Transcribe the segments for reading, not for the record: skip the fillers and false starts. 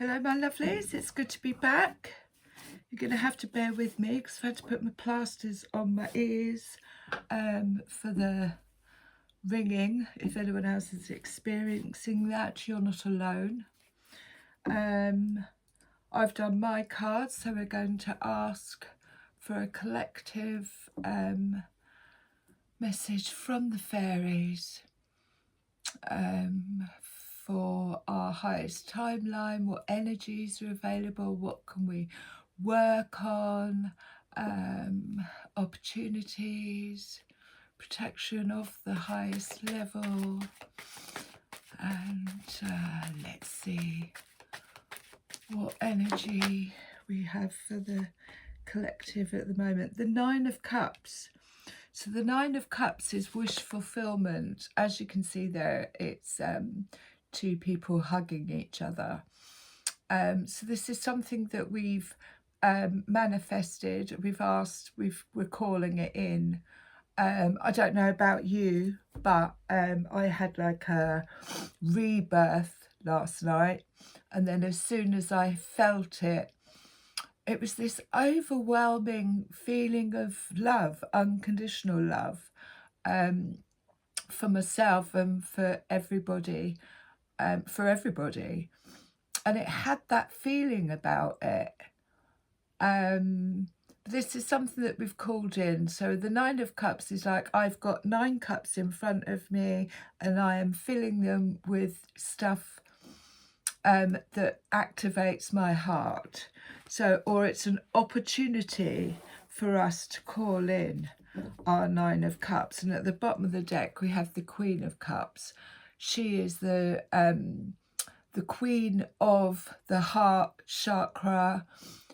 Hello my lovelies, it's good to be back. You're going to have to bear with me because I've had to put my plasters on my ears for the ringing. If anyone else is experiencing that, you're not alone. I've done my cards, so we're going to ask for a collective message from the fairies for our highest timeline, what energies are available, what can we work on, opportunities, protection of the highest level, and let's see what energy we have for the collective at the moment. The Nine of Cups. So the Nine of Cups is wish fulfillment. As you can see there, it's two people hugging each other. So this is something that we've manifested, we've asked, we're calling it in. I don't know about you, but I had like a rebirth last night, and then as soon as I felt it, it was this overwhelming feeling of love, unconditional love, for myself and for everybody, and it had that feeling about it. This is something that we've called in. So the Nine of Cups is like, I've got 9 cups in front of me and I am filling them with stuff that activates my heart. So, or it's an opportunity for us to call in our 9 of Cups. And at the bottom of the deck, we have the Queen of Cups. She is the queen of the heart chakra.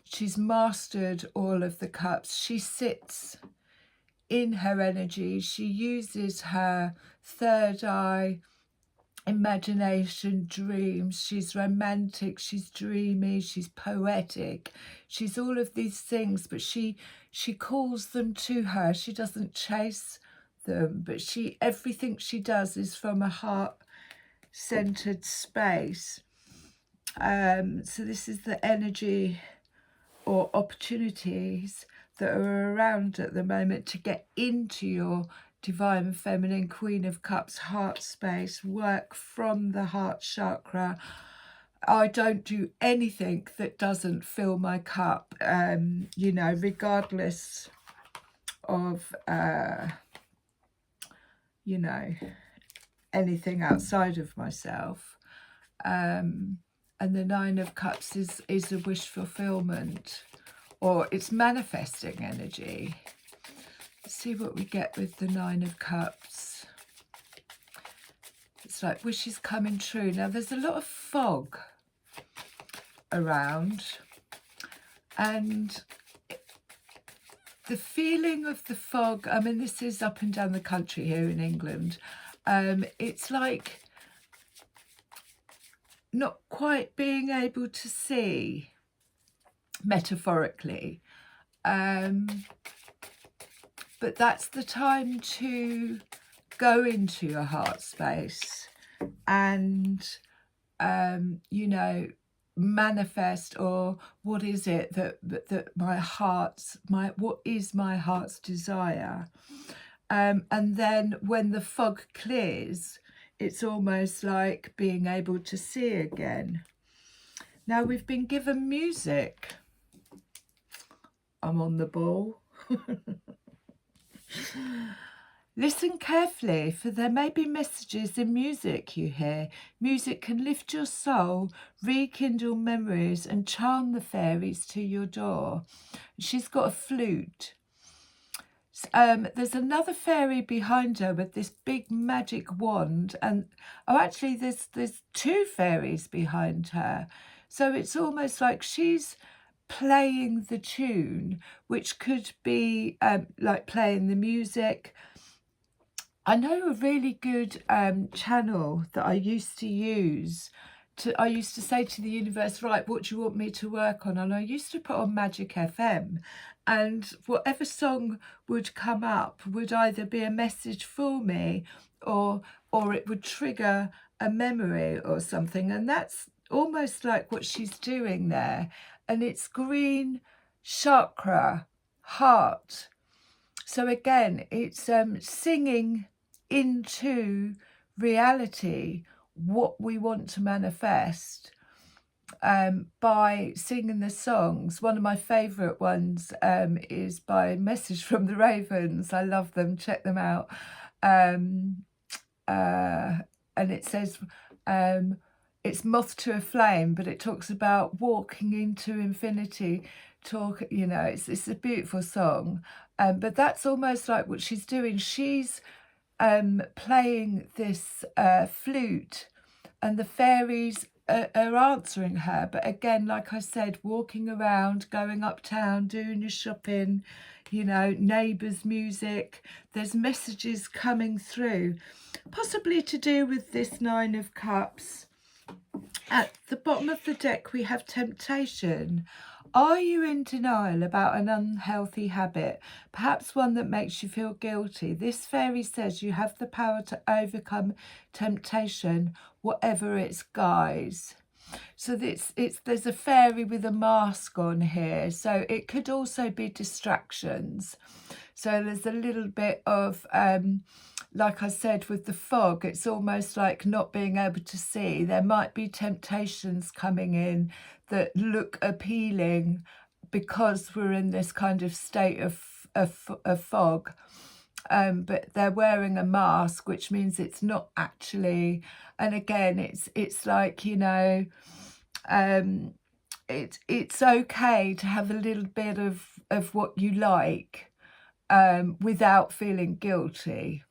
She's mastered all of the cups. She sits in her energy. She uses her third eye, imagination, dreams. She's romantic, she's dreamy, she's poetic, she's all of these things, but she calls them to her. She doesn't chase them, but everything she does is from a heart-centered space. So this is the energy or opportunities that are around at the moment to get into your divine feminine Queen of Cups heart space. Work from the heart chakra. I don't do anything that doesn't fill my cup, you know, regardless of you know, anything outside of myself. And the Nine of Cups is a wish fulfillment, or it's manifesting energy. Let's see what we get with the Nine of Cups. It's like wishes coming true. Now there's a lot of fog around, and the feeling of the fog, I mean, this is up and down the country here in England. It's like not quite being able to see, metaphorically, but that's the time to go into your heart space and you know, manifest, or what is it that what is my heart's desire, and then when the fog clears, it's almost like being able to see again. Now we've been given music. I'm on the ball. Listen carefully, for there may be messages in music you hear. Music can lift your soul, rekindle memories, and charm the fairies to your door. She's got a flute. There's another fairy behind her with this big magic wand, and actually there's 2 fairies behind her. So it's almost like she's playing the tune, which could be like playing the music. I know a really good channel that I used to use. I used to say to the universe, right, what do you want me to work on? And I used to put on Magic FM, and whatever song would come up would either be a message for me, or it would trigger a memory or something. And that's almost like what she's doing there, and it's green chakra, heart. So again, it's singing into reality what we want to manifest by singing the songs. One of my favourite ones is by Message from the Ravens. I love them, check them out. And it says, it's moth to a flame, but it talks about walking into infinity. You know, it's a beautiful song. But that's almost like what she's doing. She's playing this flute, and the fairies are answering her. But again, like I said, walking around, going uptown, doing your shopping, you know, neighbours' music. There's messages coming through, possibly to do with this Nine of Cups. At the bottom of the deck, we have temptation. Are you in denial about an unhealthy habit, perhaps one that makes you feel guilty? This fairy says you have the power to overcome temptation, whatever its guise. So there's a fairy with a mask on here, so it could also be distractions. So there's a little bit of, like I said, with the fog, it's almost like not being able to see. There might be temptations coming in that look appealing because we're in this kind of state of fog. But they're wearing a mask, which means it's not actually. And again, it's like, you know, it's okay to have a little bit of what you like without feeling guilty.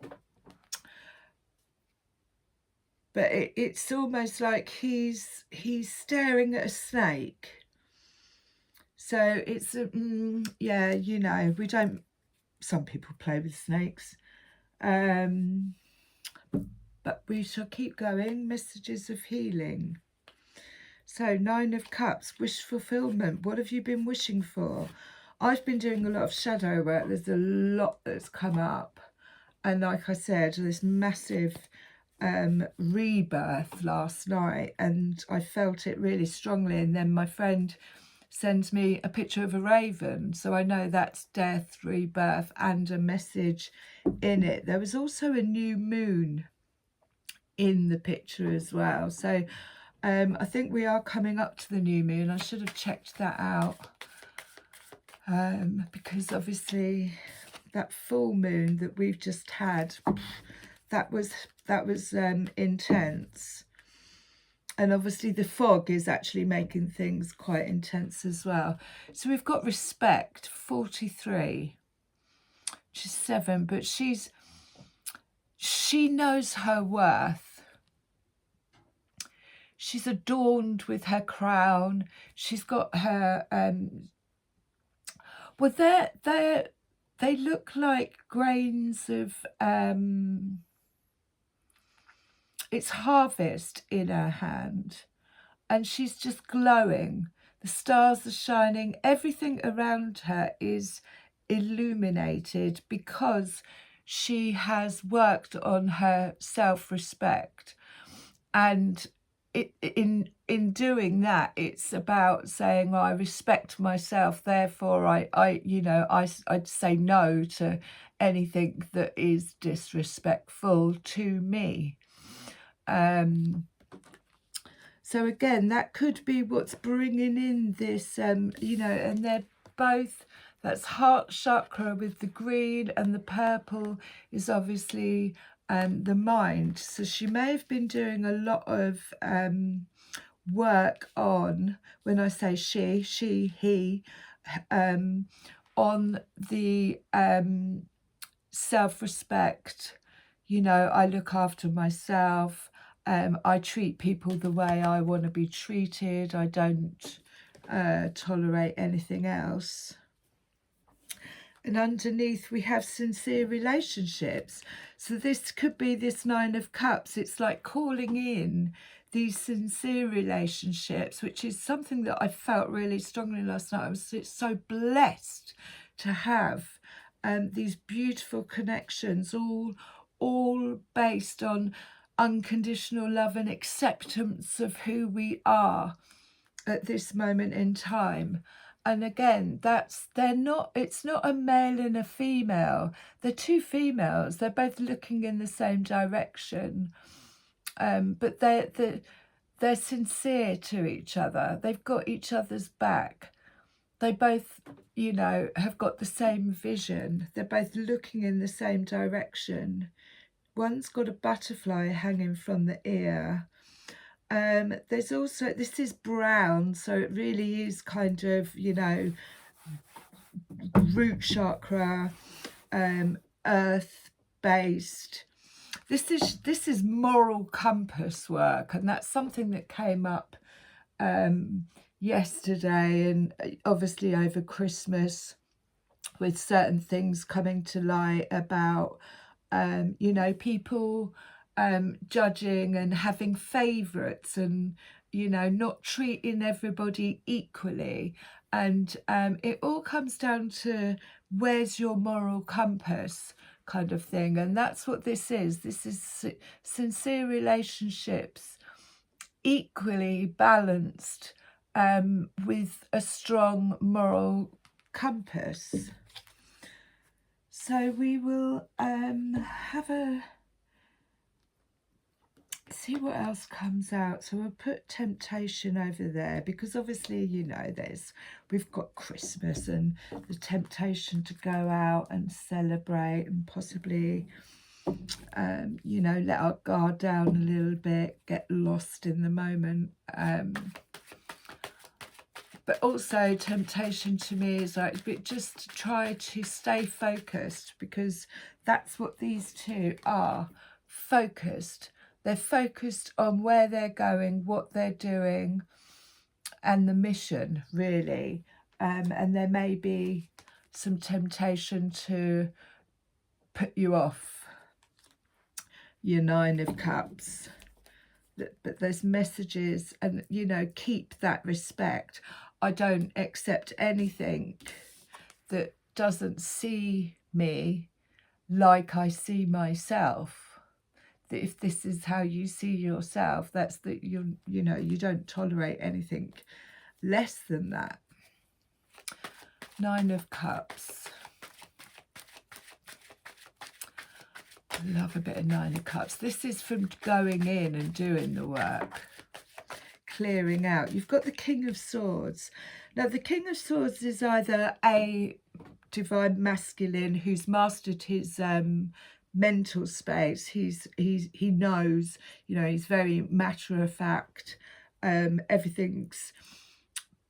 But it's almost like he's staring at a snake. So it's yeah, you know, we don't. Some people play with snakes, but we shall keep going. Messages of healing. So 9 of Cups, wish fulfillment. What have you been wishing for? I've been doing a lot of shadow work. There's a lot that's come up, and like I said, this massive rebirth last night, and I felt it really strongly. And then my friend sends me a picture of a raven, so I know that's death, rebirth, and a message in it. There was also a new moon in the picture as well, so I think we are coming up to the new moon. I should have checked that out because obviously that full moon that we've just had, that was intense. And obviously the fog is actually making things quite intense as well. So we've got respect, 43, which is 7, but she knows her worth. She's adorned with her crown. She's got her, well, they look like grains of, it's harvest in her hand, and she's just glowing. The stars are shining. Everything around her is illuminated because she has worked on her self-respect. And in doing that, it's about saying, well, I respect myself, therefore I'd say no to anything that is disrespectful to me. So again, that could be what's bringing in this, you know, and they're both, that's heart chakra with the green, and the purple is obviously the mind. So she may have been doing a lot of work on, when I say she, he, on the self-respect. You know, I look after myself. I treat people the way I want to be treated. I don't tolerate anything else. And underneath we have sincere relationships. So this could be this 9 of Cups. It's like calling in these sincere relationships, which is something that I felt really strongly last night. I was so blessed to have these beautiful connections, all based on unconditional love and acceptance of who we are at this moment in time. And again, it's not a male and a female. They're two females. They're both looking in the same direction, but they're sincere to each other. They've got each other's back. They both, you know, have got the same vision. They're both looking in the same direction. One's got a butterfly hanging from the ear. There's also, this is brown, so it really is kind of, you know, root chakra, earth based. This is moral compass work, and that's something that came up yesterday, and obviously over Christmas, with certain things coming to light about you know, people judging and having favourites, and you know, not treating everybody equally. And it all comes down to where's your moral compass kind of thing. And that's what this is. This is sincere relationships, equally balanced, with a strong moral compass. So we will have a see what else comes out. So we'll put temptation over there, because obviously, you know, we've got Christmas and the temptation to go out and celebrate and possibly you know, let our guard down a little bit, get lost in the moment. But also temptation to me is like, but just try to stay focused, because that's what these two are, focused. They're focused on where they're going, what they're doing, and the mission, really. And there may be some temptation to put you off your Nine of Cups. But there's messages, and, you know, keep that respect. I don't accept anything that doesn't see me like I see myself. That if this is how you see yourself, that's that you know, you don't tolerate anything less than that. Nine of Cups. Love a bit of Nine of Cups. This is from going in and doing the work, clearing out. You've got the King of Swords. Now, the King of Swords is either a divine masculine who's mastered his mental space. He knows, you know, he's very matter of fact. Everything's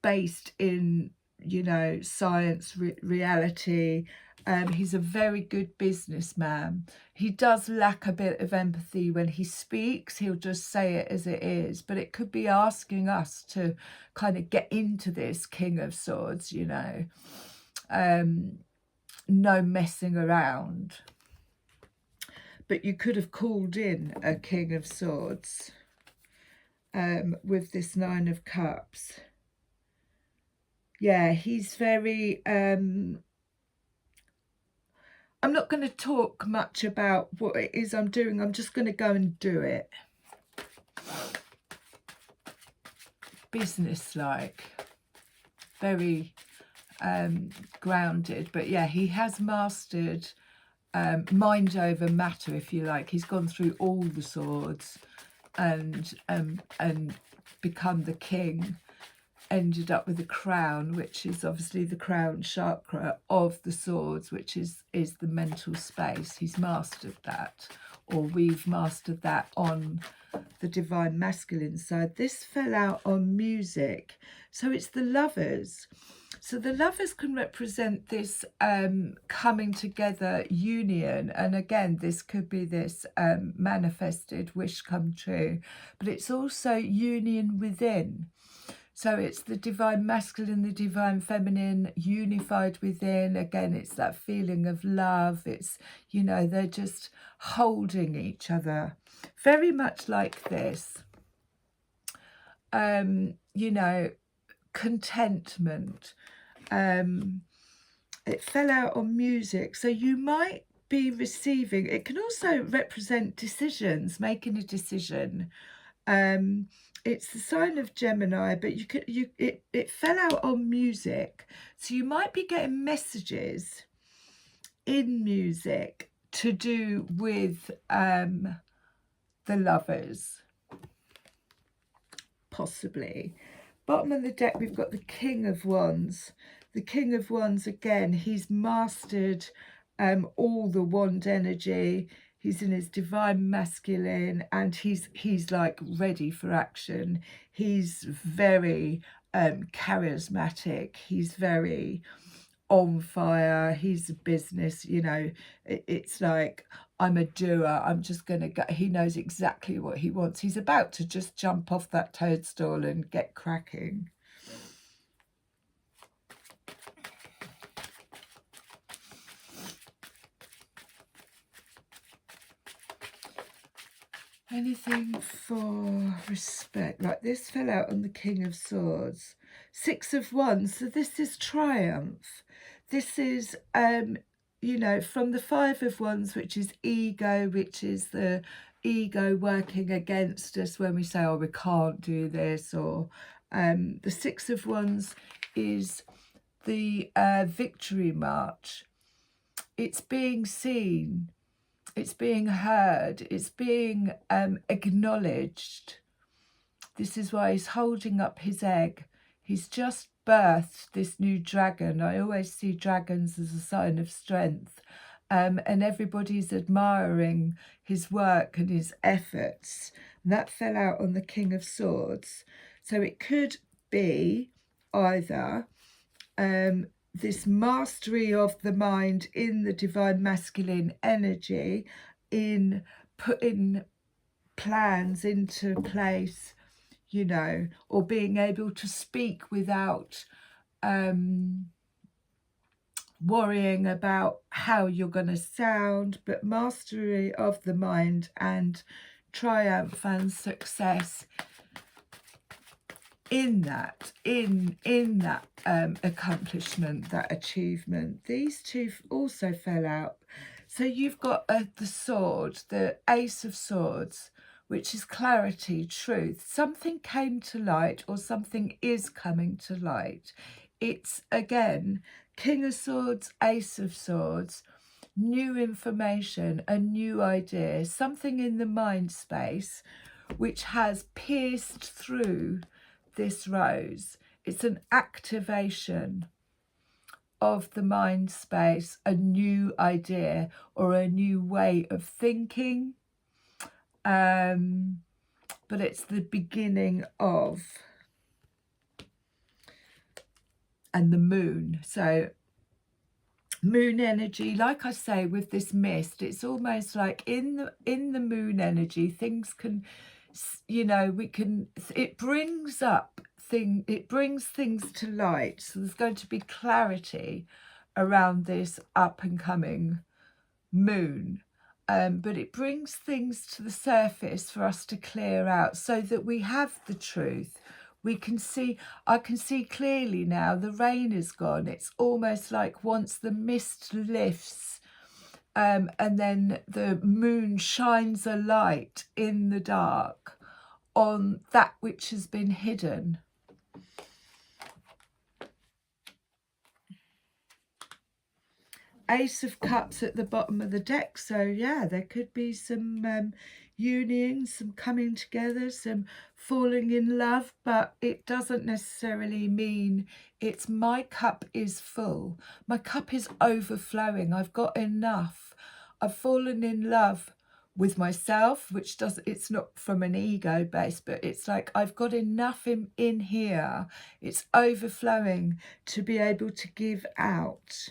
based in, you know, science, reality. He's a very good businessman. He does lack a bit of empathy when he speaks. He'll just say it as it is, but it could be asking us to kind of get into this King of Swords, you know. No messing around. But you could have called in a King of Swords with this Nine of Cups. Yeah, he's very... I'm not going to talk much about what it is I'm doing. I'm just going to go and do it. Business-like. Very grounded. But yeah, he has mastered mind over matter, if you like. He's gone through all the swords and become the king. Ended up with a crown, which is obviously the crown chakra of the swords, which is the mental space. He's mastered that, or we've mastered that on the divine masculine side. This fell out on music, so it's the Lovers. So the Lovers can represent this coming together union, and again, this could be this manifested wish come true, but it's also union within. So it's the divine masculine, the divine feminine unified within. Again, it's that feeling of love. It's, you know, they're just holding each other. Very much like this. You know, contentment. It fell out on music. So you might be receiving. It can also represent decisions, making a decision. It's the sign of Gemini, but it fell out on music, so you might be getting messages in music to do with the lovers, possibly. Bottom of the deck, we've got the King of Wands. The King of Wands, again, he's mastered all the wand energy. He's in his divine masculine, and he's like ready for action. He's very charismatic. He's very on fire. He's a business, you know. It's like, I'm a doer. I'm just going to go. He knows exactly what he wants. He's about to just jump off that toadstool and get cracking. Anything for respect? Like this fell out on the King of Swords. Six of Wands. So this is triumph. This is, you know, from the Five of Wands, which is ego, which is the ego working against us when we say, oh, we can't do this. Or the Six of Wands is the victory march. It's being seen. It's being heard. It's being acknowledged. This is why he's holding up his egg. He's just birthed this new dragon. I always see dragons as a sign of strength. And everybody's admiring his work and his efforts. And that fell out on the King of Swords. So it could be either this mastery of the mind in the divine masculine energy, in putting plans into place, you know, or being able to speak without worrying about how you're going to sound, but mastery of the mind and triumph and success in that accomplishment, that achievement. These two also fell out. So you've got the sword, the Ace of Swords, which is clarity, truth. Something came to light, or something is coming to light. It's, again, King of Swords, Ace of Swords, new information, a new idea, something in the mind space which has pierced through this rose. It's an activation of the mind space, a new idea or a new way of thinking, but it's the beginning of, and the moon. So moon energy, like I say, with this mist, it's almost like in the moon energy, things can, you know, it brings things to light. So there's going to be clarity around this up and coming moon, but it brings things to the surface for us to clear out so that we have the truth. We can see, I can see clearly now, the rain is gone. It's almost like once the mist lifts, and then the moon shines a light in the dark on that which has been hidden. Ace of Cups at the bottom of the deck. So yeah, there could be some union, some coming together, some falling in love, but it doesn't necessarily mean it's my cup is full. My cup is overflowing. I've got enough. I've fallen in love with myself, which it's not from an ego base, but it's like I've got enough in here. It's overflowing to be able to give out.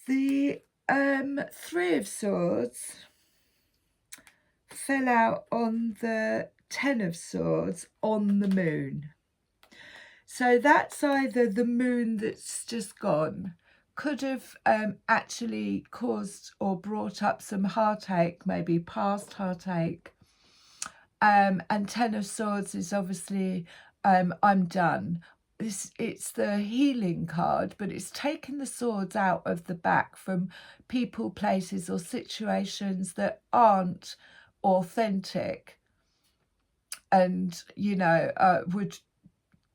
The Three of Swords fell out on the Ten of Swords on the moon. So that's either the moon that's just gone, could have actually caused or brought up some heartache, maybe past heartache. And Ten of Swords is obviously I'm done. It's the healing card, but it's taking the swords out of the back from people, places or situations that aren't authentic, and would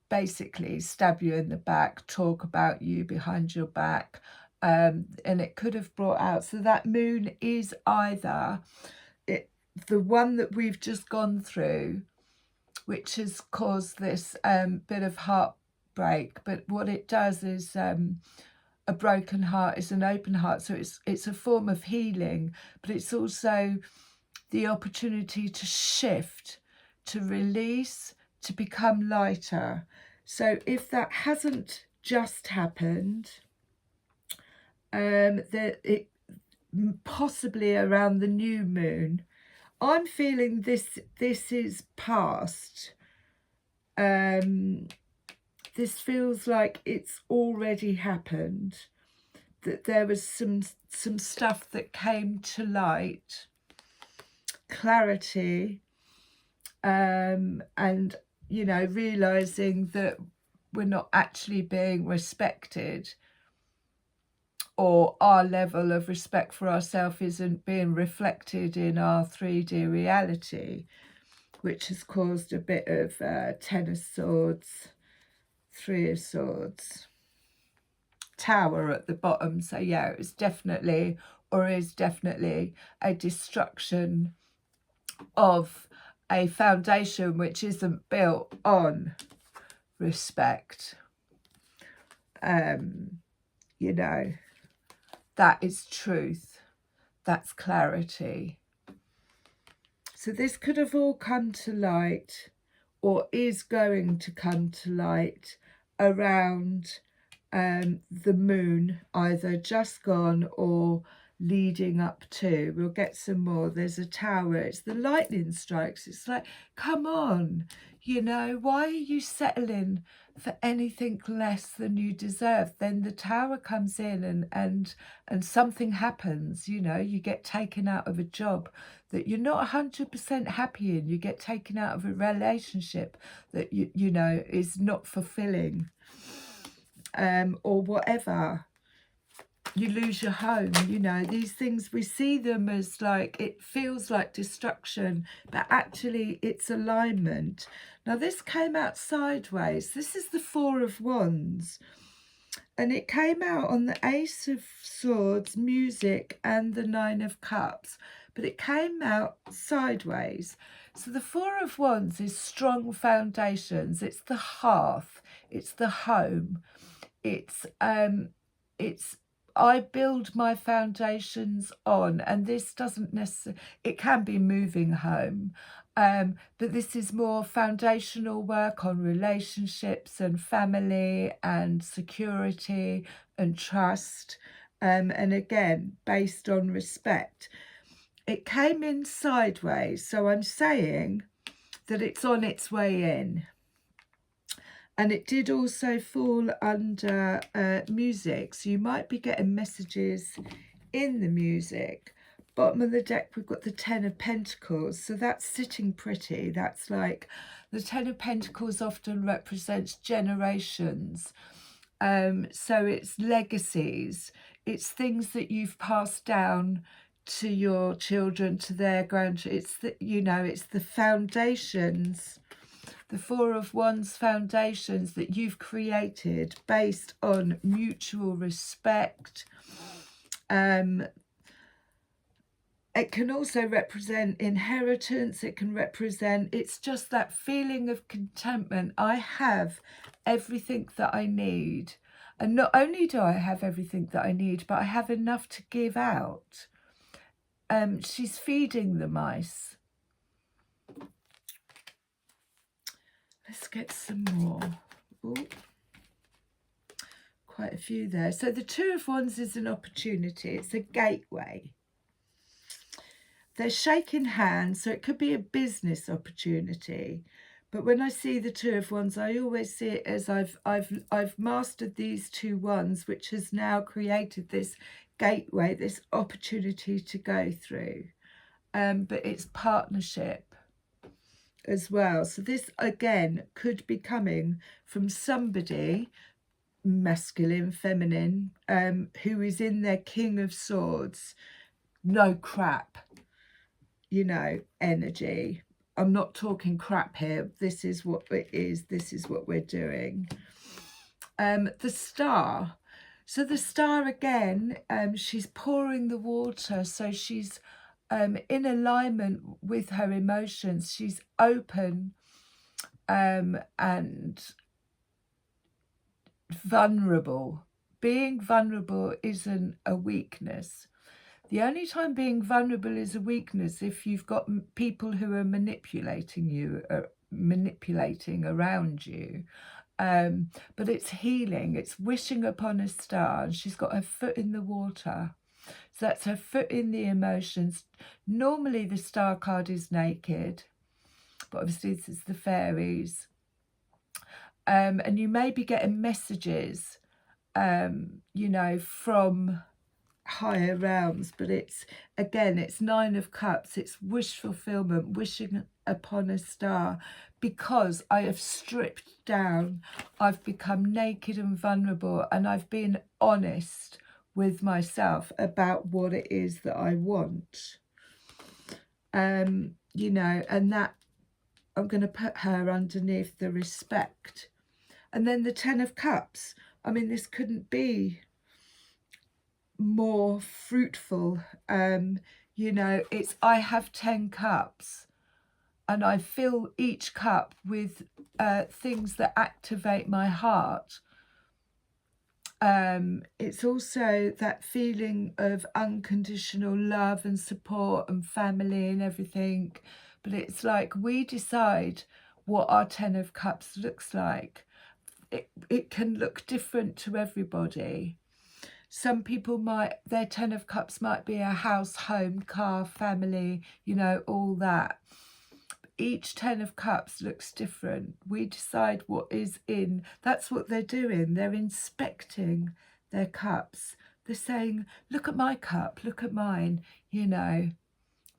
basically stab you in the back, talk about you behind your back, and it could have brought out. So that moon is either the one that we've just gone through, which has caused this bit of heartbreak, but what it does is a broken heart is an open heart, so it's a form of healing, but it's also the opportunity to shift, to release, to become lighter. So if that hasn't just happened, that it possibly around the new moon, I'm feeling this is past. This feels like it's already happened, that there was some stuff that came to light, clarity, and realizing that we're not actually being respected, or our level of respect for ourselves isn't being reflected in our 3D reality, which has caused a bit of Ten of Swords, Three of Swords, Tower at the bottom. So yeah, it was definitely, or is definitely, a destruction of a foundation which isn't built on respect. That is truth. That's clarity. So this could have all come to light, or is going to come to light, around the moon, either just gone or leading up to. We'll get some more. There's a tower. It's the lightning strikes. It's like, come on, why are you settling for anything less than you deserve? Then the tower comes in and something happens. You get taken out of a job that you're not 100% happy in. You get taken out of a relationship that is not fulfilling, or whatever. You lose your home. These things, we see them as like, it feels like destruction, but actually it's alignment. Now this came out sideways. This is the Four of Wands, and it came out on the Ace of Swords, music, and the Nine of Cups, but it came out sideways. So the Four of Wands is strong foundations. It's the hearth. It's the home. It's I build my foundations on, and this doesn't necessarily, it can be moving home, but this is more foundational work on relationships and family and security and trust, and again based on respect. It came in sideways, so I'm saying that it's on its way in. And it did also fall under music. So you might be getting messages in the music. Bottom of the deck, we've got the Ten of Pentacles. So that's sitting pretty. That's like, the Ten of Pentacles often represents generations. So it's legacies. It's things that you've passed down to your children, to their grandchildren. It's it's the foundations. The Four of Wands foundations that you've created based on mutual respect. It can also represent inheritance. It can represent, it's just that feeling of contentment. I have everything that I need. And not only do I have everything that I need, but I have enough to give out. She's feeding the mice. Let's get some more. Ooh, quite a few there. So the Two of Wands is an opportunity. It's a gateway. They're shaking hands, so it could be a business opportunity. But when I see the Two of Wands, I always see it as I've mastered these two wands, which has now created this gateway, this opportunity to go through. But it's partnership as well. So this again could be coming from somebody, masculine, feminine, who is in their King of Swords, no crap, you know, energy. I'm not talking crap here. This is what it is. This is what we're doing. The star. So the star again, she's pouring the water. So she's in alignment with her emotions. She's open and vulnerable. Being vulnerable isn't a weakness. The only time being vulnerable is a weakness if you've got people who are manipulating you, manipulating around you. But it's healing. It's wishing upon a star. And she's got her foot in the water. So that's her foot in the emotions. Normally the star card is naked, but obviously this is the fairies. And you may be getting messages, you know, from higher realms, but it's, again, it's 9 of Cups. It's wish fulfillment, wishing upon a star, because I have stripped down, I've become naked and vulnerable, and I've been honest with myself about what it is that I want. You know, and that I'm going to put her underneath the respect. And then the 10 of Cups. I mean, this couldn't be more fruitful. You know, it's, I have 10 cups and I fill each cup with things that activate my heart. It's also that feeling of unconditional love and support and family and everything. But it's like we decide what our 10 of Cups looks like. It can look different to everybody. Some people might, their 10 of Cups might be a house, home, car, family, you know, all that. Each 10 of Cups looks different. We decide what is in. That's what they're doing. They're inspecting their cups. They're saying, look at my cup, look at mine. You know,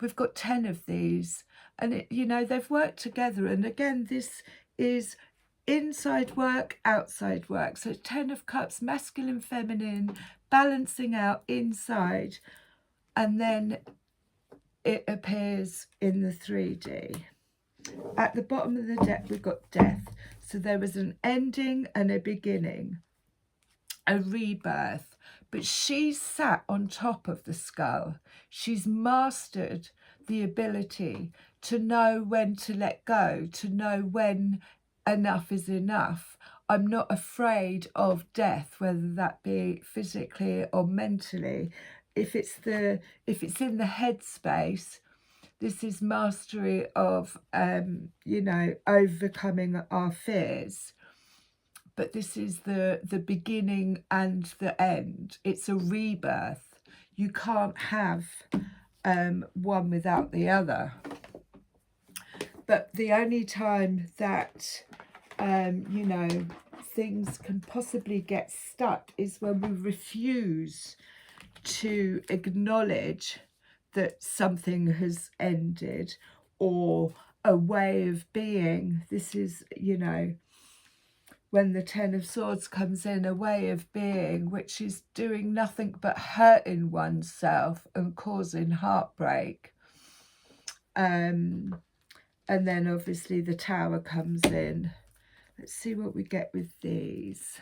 we've got 10 of these. And, it, you know, they've worked together. And again, this is inside work, outside work. So 10 of Cups, masculine, feminine, balancing out inside. And then it appears in the 3D. At the bottom of the deck, we've got death. So there was an ending and a beginning, a rebirth. But she's sat on top of the skull. She's mastered the ability to know when to let go, to know when enough is enough. I'm not afraid of death, whether that be physically or mentally. If it's in the head space, this is mastery of, you know, overcoming our fears. But this is the beginning and the end. It's a rebirth. You can't have one without the other. But the only time that, you know, things can possibly get stuck is when we refuse to acknowledge that something has ended, or a way of being. This is, you know, when the 10 of Swords comes in, a way of being which is doing nothing but hurting oneself and causing heartbreak. And then obviously the Tower comes in. Let's see what we get with these.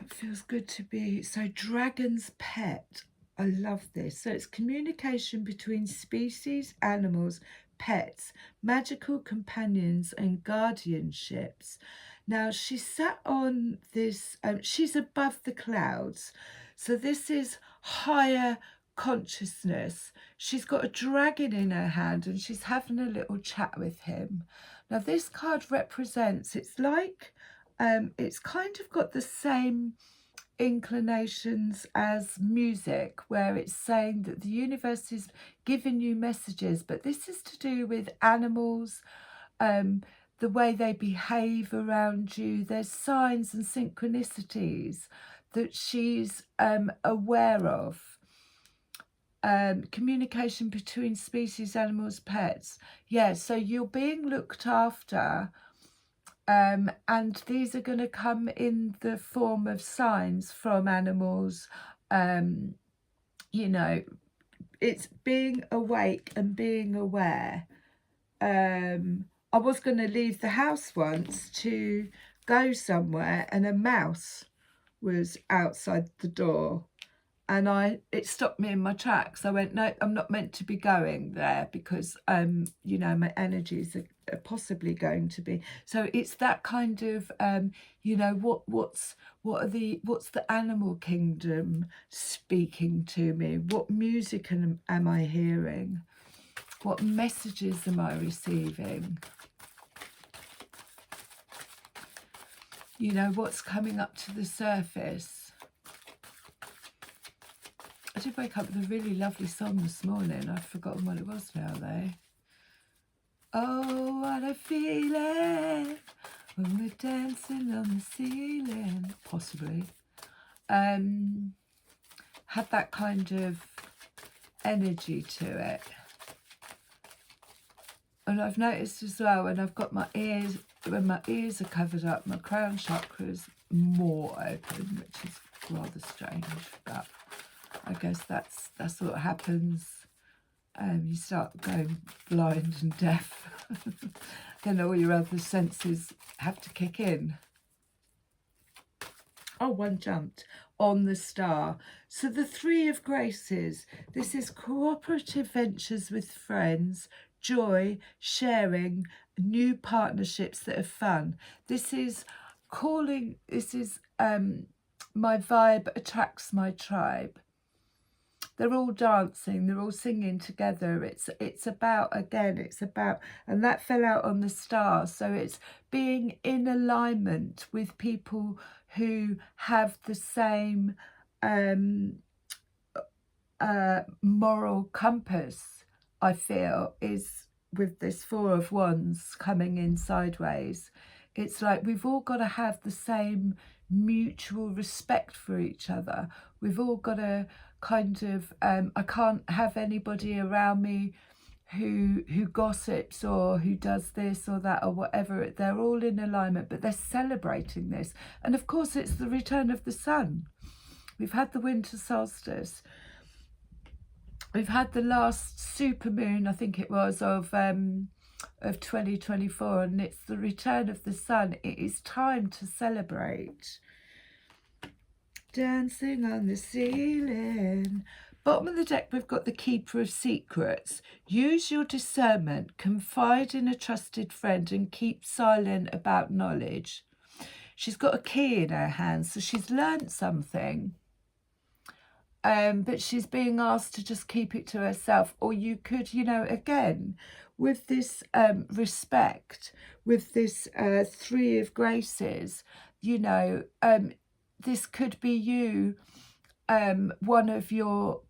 It feels good to be. So Dragon's Pet. I love this. So it's communication between species, animals, pets, magical companions and guardianships. Now she sat on this, she's above the clouds. So this is higher consciousness. She's got a dragon in her hand and she's having a little chat with him. Now this card represents, it's like, it's kind of got the same inclinations as music, where it's saying that the universe is giving you messages, but this is to do with animals, the way they behave around you. There's signs and synchronicities that she's aware of. communication between species, animals, pets. Yeah, so you're being looked after, and these are going to come in the form of signs from animals. You know, it's being awake and being aware. I was going to leave the house once to go somewhere, and a mouse was outside the door, and it stopped me in my tracks. I went, no, I'm not meant to be going there, because you know, my energies are possibly going to be. So it's that kind of you know, what's the animal kingdom speaking to me? What music am I hearing? What messages am I receiving? You know, what's coming up to the surface? I did wake up with a really lovely song this morning. I've forgotten what it was now, though. Oh, what a feeling when we're dancing on the ceiling. Possibly. Had that kind of energy to it. And I've noticed as well, when I've got my ears, when my ears are covered up, my crown chakra is more open, which is rather strange, but I guess that's what happens. You start going blind and deaf. Then all your other senses have to kick in. Oh, one jumped on the star. So the Three of Graces. This is cooperative ventures with friends, joy, sharing, new partnerships that are fun. This is calling, this is my vibe attracts my tribe. They're all dancing, they're all singing together. It's about, again, it's about, and that fell out on the star. So it's being in alignment with people who have the same moral compass, I feel, is with this Four of Wands coming in sideways. It's like we've all got to have the same mutual respect for each other. We've all got to kind of, I can't have anybody around me who gossips or who does this or that or whatever. They're all in alignment, but they're celebrating this. And of course, it's the return of the sun. We've had the winter solstice. We've had the last supermoon, I think it was, of 2024, and it's the return of the sun. It is time to celebrate. Dancing on the ceiling. Bottom of the deck, we've got the Keeper of Secrets. Use your discernment, confide in a trusted friend, and keep silent about knowledge. She's got a key in her hand, so she's learnt something. But she's being asked to just keep it to herself. Or you could, you know, again, with this respect, with this Three of Graces, you know, this could be you. One of your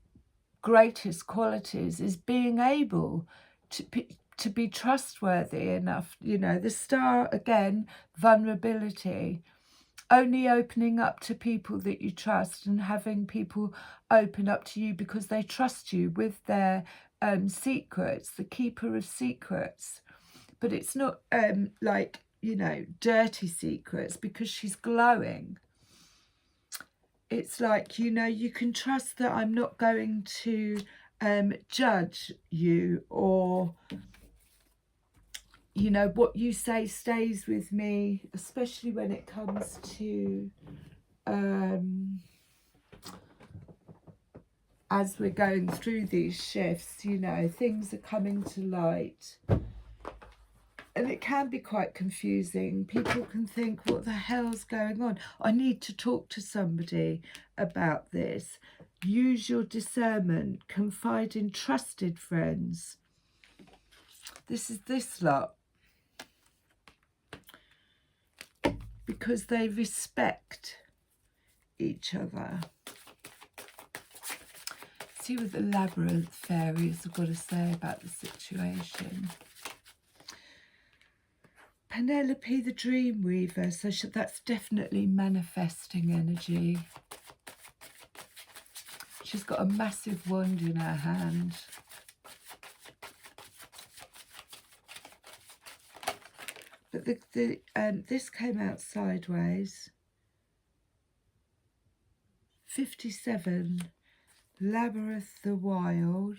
greatest qualities is being able to be trustworthy enough. You know, the star, again, vulnerability. Only opening up to people that you trust, and having people open up to you because they trust you with their secrets, the Keeper of Secrets. But it's not like, you know, dirty secrets, because she's glowing. It's like, you know, you can trust that I'm not going to judge you, or, you know, what you say stays with me, especially when it comes to, as we're going through these shifts, you know, things are coming to light. And it can be quite confusing. People can think, what the hell's going on? I need to talk to somebody about this. Use your discernment. Confide in trusted friends. This is this lot. Because they respect each other. See what the labyrinth fairies have got to say about the situation. Penelope the dream weaver, so that's definitely manifesting energy. She's got a massive wand in her hand. But this came out sideways. 57, Labyrinth the Wild.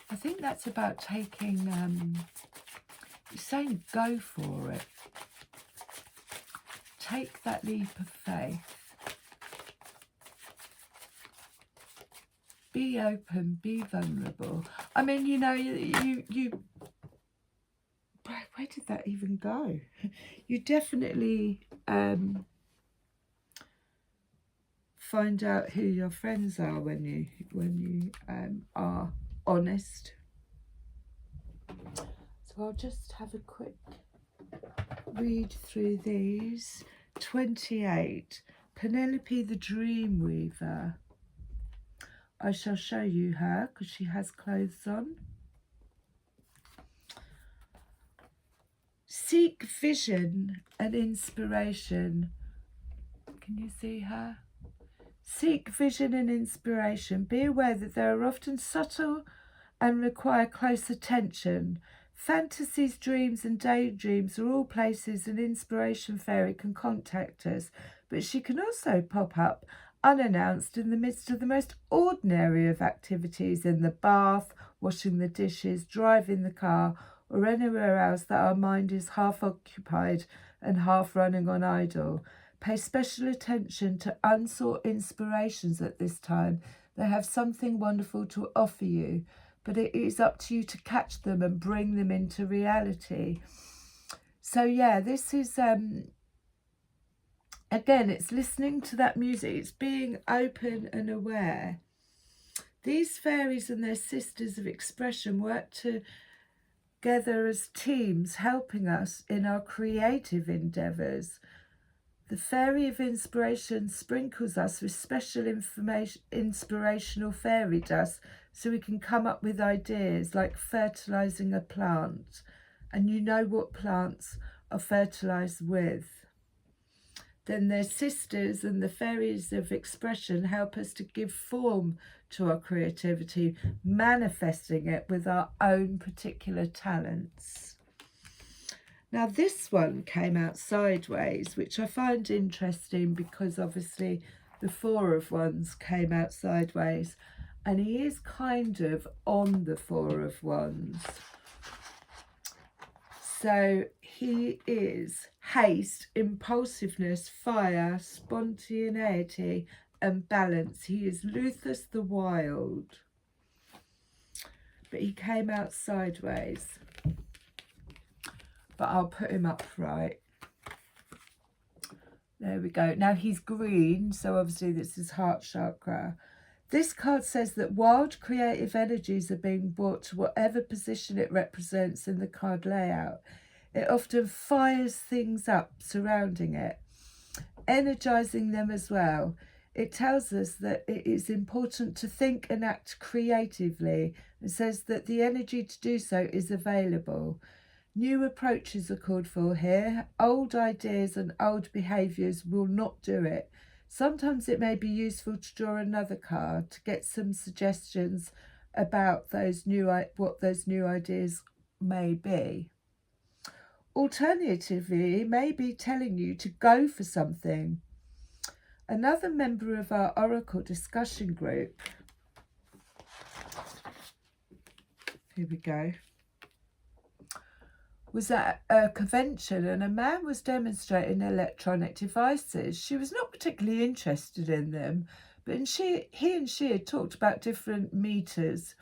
I think that's about taking, it's saying go for it. Take that leap of faith. Be open, be vulnerable. I mean, you know, you where did that even go? You definitely find out who your friends are when you are honest. So I'll just have a quick read through these. 28, Penelope the Dreamweaver. I shall show you her because she has clothes on. Seek vision and inspiration. Can you see her? Seek vision and inspiration. Be aware that they are often subtle and require close attention. Fantasies, dreams and daydreams are all places an inspiration fairy can contact us, but she can also pop up unannounced in the midst of the most ordinary of activities, in the bath, washing the dishes, driving the car, or anywhere else that our mind is half occupied and half running on idle. Pay special attention to unsought inspirations at this time. They have something wonderful to offer you, but it is up to you to catch them and bring them into reality. So yeah, this is, again, it's listening to that music. It's being open and aware. These fairies and their sisters of expression work together as teams, helping us in our creative endeavours. The Fairy of Inspiration sprinkles us with special inspirational fairy dust so we can come up with ideas like fertilising a plant. And you know what plants are fertilised with. Then their sisters and the fairies of expression help us to give form to our creativity, manifesting it with our own particular talents. Now this one came out sideways, which I find interesting because obviously the Four of Wands came out sideways, and he is kind of on the Four of Wands. So he is haste, impulsiveness, fire, spontaneity and balance. He is Luthus the Wild, but he came out sideways. But I'll put him upright. There we go. Now he's green, so obviously this is heart chakra. This card says that wild creative energies are being brought to whatever position it represents in the card layout. It often fires things up surrounding it, energizing them as well. It tells us that it is important to think and act creatively, and says that the energy to do so is available. New approaches are called for here. Old ideas and old behaviours will not do it. Sometimes it may be useful to draw another card to get some suggestions about what those new ideas may be. Alternatively, it may be telling you to go for something. Another member of our Oracle discussion group, here we go, was at a convention, and a man was demonstrating electronic devices. She was not particularly interested in them, but he and she had talked about different meters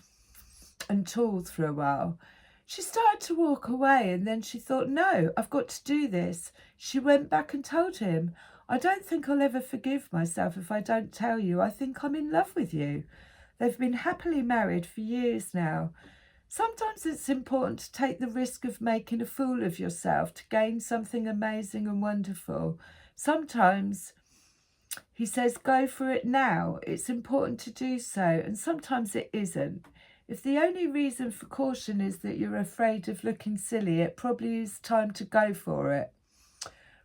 and tools for a while. She started to walk away, and then she thought, no, I've got to do this. She went back and told him, I don't think I'll ever forgive myself if I don't tell you. I think I'm in love with you. They've been happily married for years now. Sometimes it's important to take the risk of making a fool of yourself to gain something amazing and wonderful. Sometimes, he says, go for it now. It's important to do so, and sometimes it isn't. If the only reason for caution is that you're afraid of looking silly, it probably is time to go for it.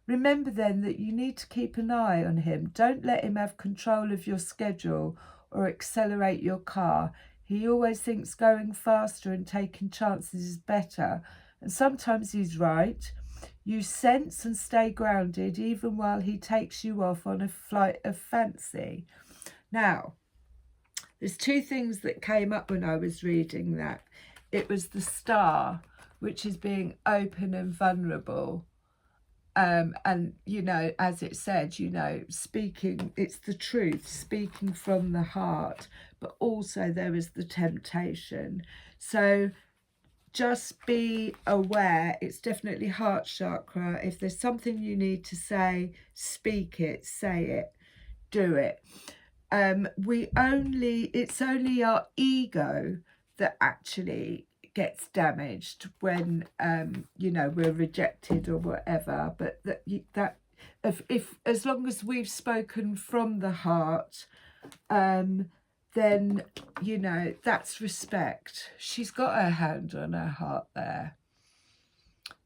Remember then that you need to keep an eye on him. Don't let him have control of your schedule or accelerate your car. He always thinks going faster and taking chances is better. And sometimes he's right. Use sense and stay grounded even while he takes you off on a flight of fancy. Now, there's two things that came up when I was reading that. It was the star, which is being open and vulnerable. And, you know, as it said, you know, speaking, it's the truth, speaking from the heart, but also there is the temptation. So just be aware. It's definitely heart chakra. If there's something you need to say, speak it, say it, do it. It's only our ego that actually gets damaged when you know, we're rejected or whatever. But if as long as we've spoken from the heart, then, you know, that's respect. She's got her hand on her heart there.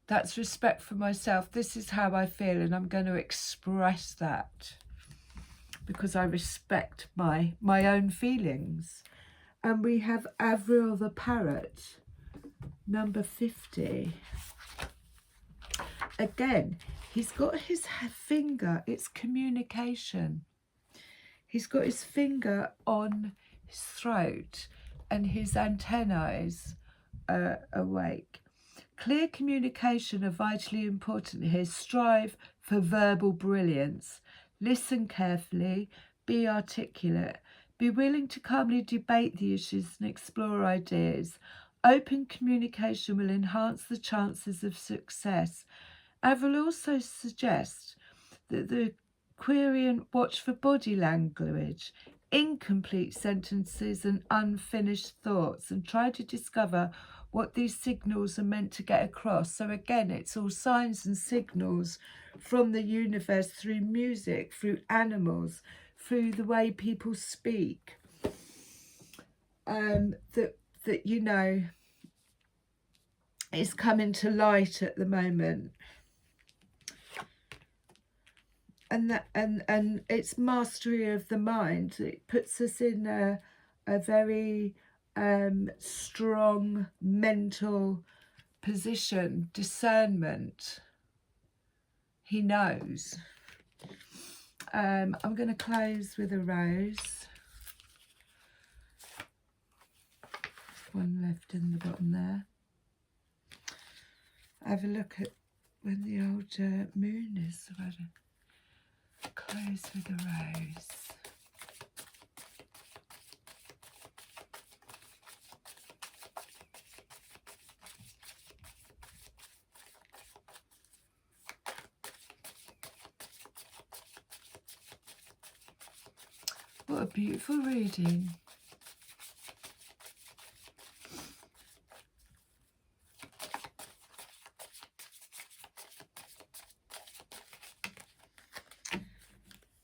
That's respect for myself. This is how I feel, and I'm going to express that because I respect my own feelings. And we have Avril the Parrot, number 50. Again, he's got his finger, it's communication. He's got his finger on his throat and his antennae are awake. Clear communication are vitally important here. Strive for verbal brilliance. Listen carefully. Be articulate. Be willing to calmly debate the issues and explore ideas. Open communication will enhance the chances of success. Avril also suggests that the querient watch for body language, incomplete sentences and unfinished thoughts, and try to discover what these signals are meant to get across. So again, it's all signs and signals from the universe through music, through animals, through the way people speak, that you know, is coming to light at the moment. And it's mastery of the mind. It puts us in a very strong mental position. Discernment. He knows. I'm going to close with a rose. One left in the bottom there. Have a look at when the old moon is. Close with a rose. What a beautiful reading.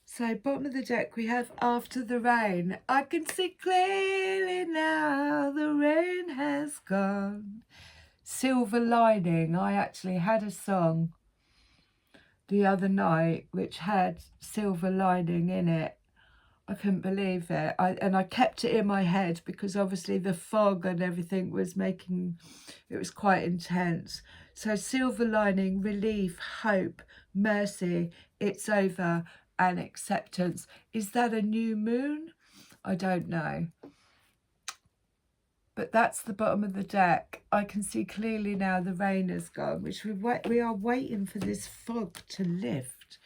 So bottom of the deck we have After the Rain. I can see clearly now the rain has gone. Silver Lining. I actually had a song the other night which had Silver Lining in it. I couldn't believe it. I kept it in my head because obviously the fog and everything was making, it was quite intense. So Silver Lining, relief, hope, mercy, it's over, and acceptance. Is that a new moon? I don't know. But that's the bottom of the deck. I can see clearly now the rain has gone, which we are waiting for this fog to lift.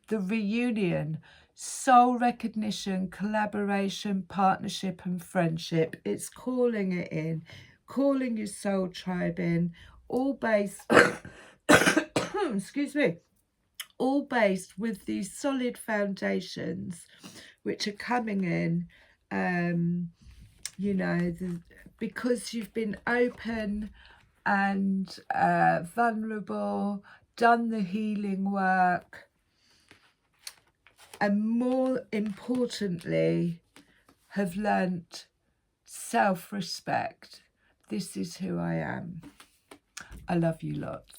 The reunion, soul recognition, collaboration, partnership and friendship. It's calling it in, calling your soul tribe in, all based, excuse me, all based with these solid foundations which are coming in, you know, because you've been open and vulnerable, done the healing work, and more importantly, have learnt self-respect. This is who I am. I love you lots.